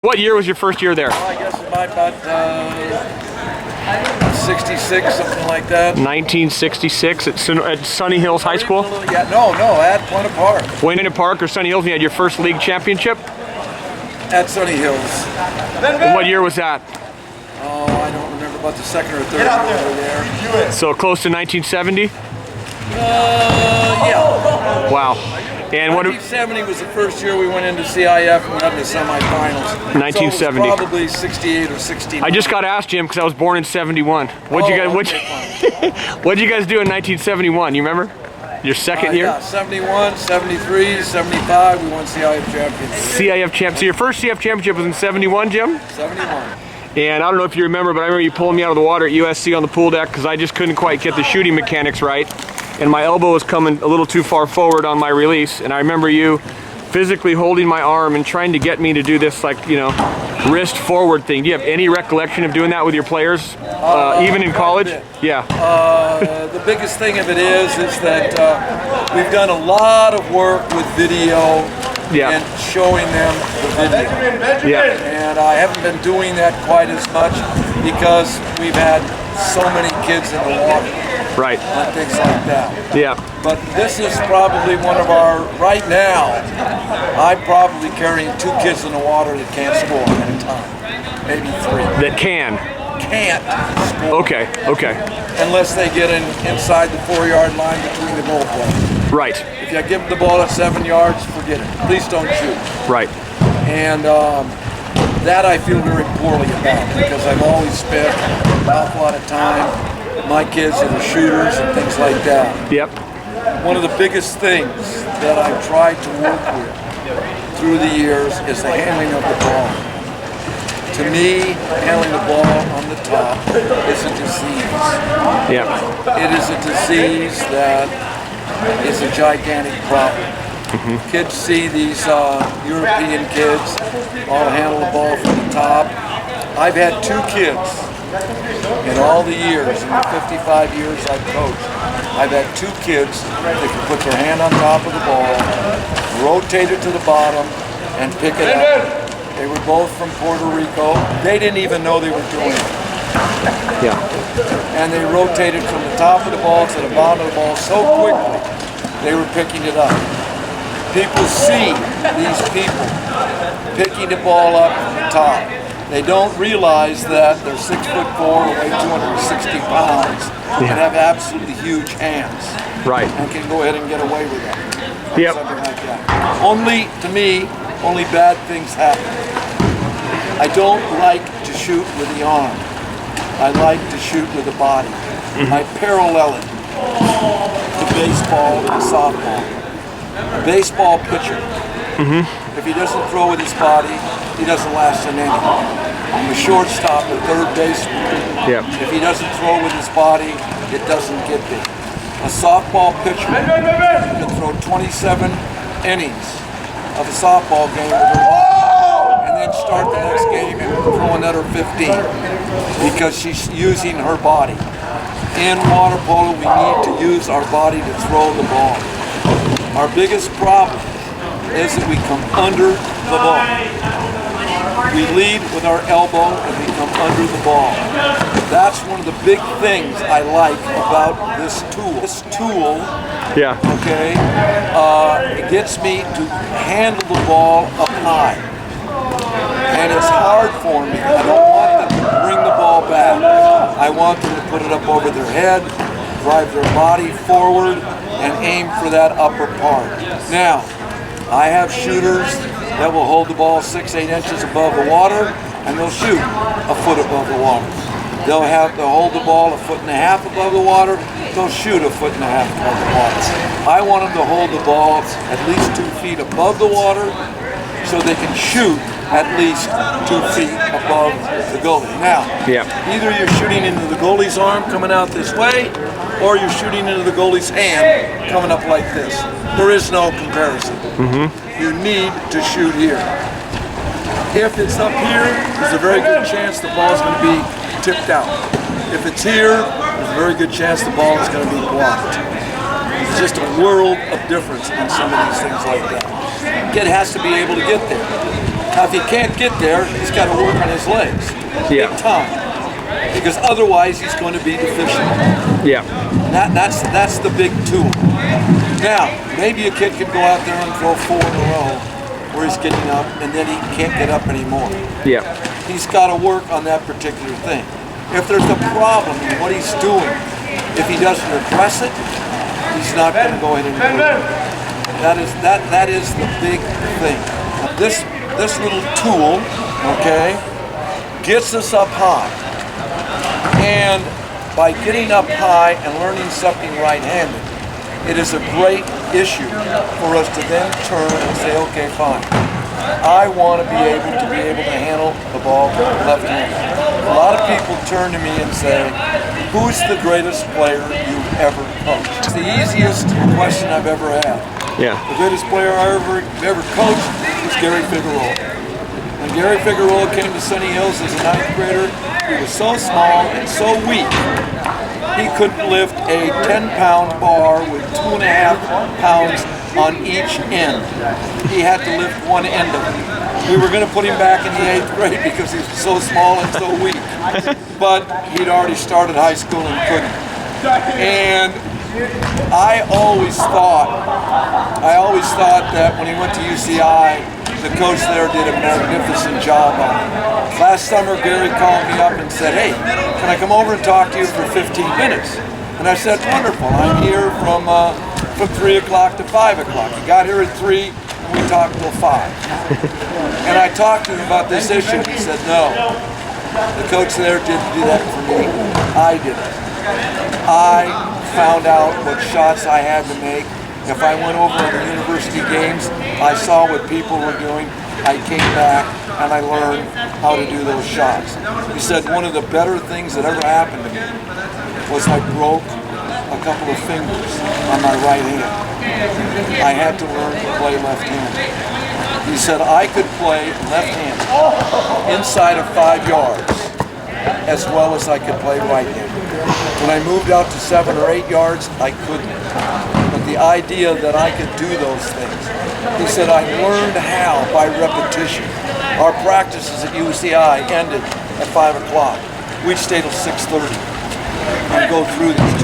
What year was your first year there? Well, I guess about 66, something like that. 1966 at Sunny Hills High School? Yeah, no, at Buena Park. Buena Park or Sunny Hills, you had your first league championship? At Sunny Hills. And what year was that? Oh, I don't remember, about the second or third year there. So close to 1970? Yeah. Wow. And what? 1970 was the first year we went into CIF and got into semifinals. 1970. So it was probably 68 or 69. I just got asked, Jim, because I was born in '71. What'd you guys do in 1971? You remember? Your second year? Yeah, 71, 73, 75, we won CIF championship. CIF champ. So your first CIF championship was in '71, Jim? 71. And I don't know if you remember, but I remember you pulling me out of the water at USC on the pool deck because I just couldn't quite get the shooting mechanics right. And my elbow was coming a little too far forward on my release. And I remember you physically holding my arm and trying to get me to do this, like, you know, wrist forward thing. Do you have any recollection of doing that with your players, even in college? Yeah. The biggest thing of it is that we've done a lot of work with video and showing them the video. Yeah. And I haven't been doing that quite as much because we've had so many kids in the water. Right. And things like that. Yeah. But this is probably one of our, right now, I'm probably carrying 2 kids in the water that can't score at a time. Maybe 3. That can't score. Okay. Unless they get inside the 4-yard line between the goal posts. Right. If you give them the ball at 7 yards, forget it. Please don't shoot. Right. And that I feel very poorly about because I've always spent an awful lot of time with my kids that are shooters and things like that. Yep. One of the biggest things that I've tried to work with through the years is the handling of the ball. To me, handling the ball on the top is a disease. Yeah. It is a disease that is a gigantic problem. Kids see these European kids all handle the ball from the top. I've had 2 kids in all the years, in the 55 years I've coached. I've had 2 kids that can put their hand on top of the ball, rotate it to the bottom, and pick it up. They were both from Puerto Rico. They didn't even know they were doing it. Yeah. And they rotated from the top of the ball to the bottom of the ball so quickly, they were picking it up. People see these people picking the ball up from the top. They don't realize that they're 6'4", weigh 260 pounds, and have absolutely huge hands. Right. And can go ahead and get away with it. Yep. Something like that. To me, only bad things happen. I don't like to shoot with the arm. I like to shoot with the body. I parallel it to baseball and softball. A baseball pitcher, if he doesn't throw with his body, he doesn't last an inning. The shortstop, the third baseman, if he doesn't throw with his body, it doesn't get there. A softball pitcher can throw 27 innings of a softball game with her body, and then start the next game and throw another 15 because she's using her body. In water polo, we need to use our body to throw the ball. Our biggest problem is that we come under the ball. We lead with our elbow and we come under the ball. That's one of the big things I like about this tool. This tool, it gets me to handle the ball up high. And it's hard for me. I don't want them to bring the ball back. I want them to put it up over their head, drive their body forward, and aim for that upper part. Now, I have shooters that will hold the ball 6-8 inches above the water, and they'll shoot a foot above the water. They'll hold the ball 1.5 feet above the water, they'll shoot 1.5 feet above the water. I want them to hold the ball at least 2 feet above the water so they can shoot at least 2 feet above the goalie. Now, either you're shooting into the goalie's arm coming out this way, or you're shooting into the goalie's hand coming up like this. There is no comparison. You need to shoot here. If it's up here, there's a very good chance the ball's going to be tipped out. If it's here, there's a very good chance the ball is going to be blocked. It's just a world of difference on some of these things like that. Kid has to be able to get there. Now, if he can't get there, he's got to work on his legs. Yeah. Big time. Because otherwise, he's going to be deficient. Yeah. That's the big tool. Now, maybe a kid can go out there and throw 4 in a row where he's getting up, and then he can't get up anymore. Yeah. He's got to work on that particular thing. If there's a problem in what he's doing, if he doesn't address it, he's not going to go ahead and do it. That is the big thing. This little tool, okay, gets us up high. And by getting up high and learning something right-handed, it is a great issue for us to then turn and say, okay, fine. I want to be able to handle the ball left-handed. A lot of people turn to me and say, who's the greatest player you've ever coached? It's the easiest question I've ever had. Yeah. The greatest player I ever coached was Gary Firgueroa. When Gary Firgueroa came to Sunny Hills as a 9th grader, he was so small and so weak, he couldn't lift a 10-pound bar with 2.5 pounds on each end. He had to lift one end of it. We were going to put him back in the 8th grade because he was so small and so weak. But he'd already started high school and couldn't. And I always thought that when he went to UCI, the coach there did a magnificent job on it. Last summer, Gary called me up and said, hey, can I come over and talk to you for 15 minutes? And I said, wonderful. I'm here from 3 o'clock to 5 o'clock. He got here at 3, and we talked till 5. And I talked to him about this issue, and he said, no. The coach there didn't do that for me. I did it. I found out what shots I had to make. If I went over to the university games, I saw what people were doing. I came back and I learned how to do those shots. He said one of the better things that ever happened to me was I broke a couple of fingers on my right hand. I had to learn to play left-handed. He said I could play left-handed inside of 5 yards as well as I could play right-handed. When I moved out to 7 or 8 yards, I couldn't. But the idea that I could do those things, he said I learned how by repetition. Our practices at UCI ended at 5 o'clock. We'd stay till 6:30 and go through these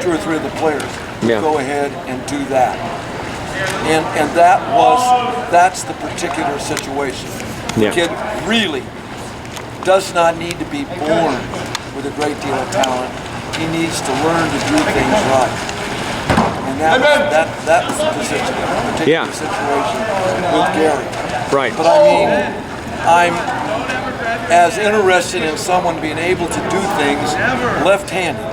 2 or 3 of the players. Yeah. Go ahead and do that. And that's the particular situation. The Yeah. kid really does not need to be born with a great deal of talent. He needs to learn to do things right. And that was the particular situation with Gary. Right. But I mean, I'm as interested in someone being able to do things left-handed,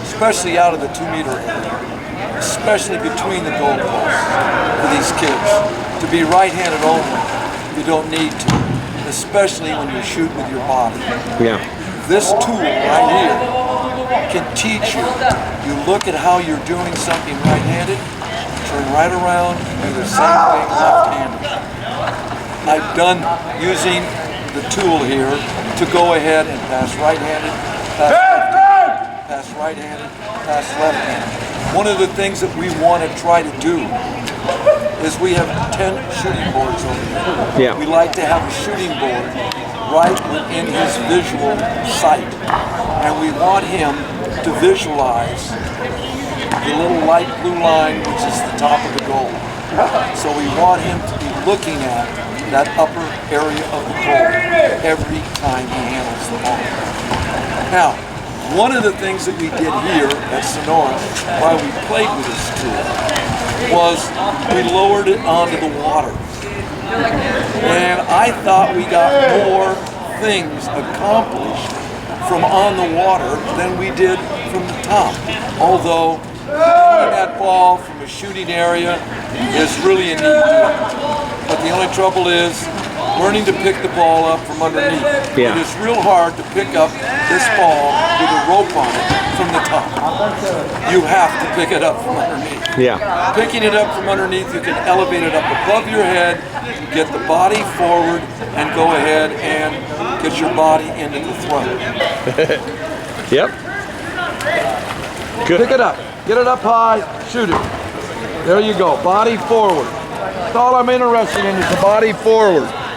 especially out of the 2-meter area, especially between the goalposts for these kids. To be right-handed only, you don't need to, especially when you shoot with your body. Yeah. This tool right here can teach you. You look at how you're doing something right-handed, turn right around, do the same thing left-handed. I've done using the tool here to go ahead and pass right-handed, pass left-handed, pass right-handed, pass left-handed. One of the things that we want to try to do is we have 10 shooting boards over here. Yeah. We like to have a shooting board right within his visual sight. And we want him to visualize the little light blue line, which is the top of the goal. So we want him to be looking at that upper area of the goal every time he handles the ball. Now, one of the things that we did here at Sonora while we played with this tool was we lowered it onto the water. And I thought we got more things accomplished from on the water than we did from the top. Although hitting that ball from a shooting area is really a neat deal. But the only trouble is learning to pick the ball up from underneath. Yeah. It is real hard to pick up this ball with a rope on it from the top. You have to pick it up from underneath. Yeah. Picking it up from underneath, you can elevate it up above your head, get the body forward, and go ahead and get your body into the throw. Yep. Good. Pick it up. Get it up high. Shoot it. There you go. Body forward. all I'm interested in is the body forward.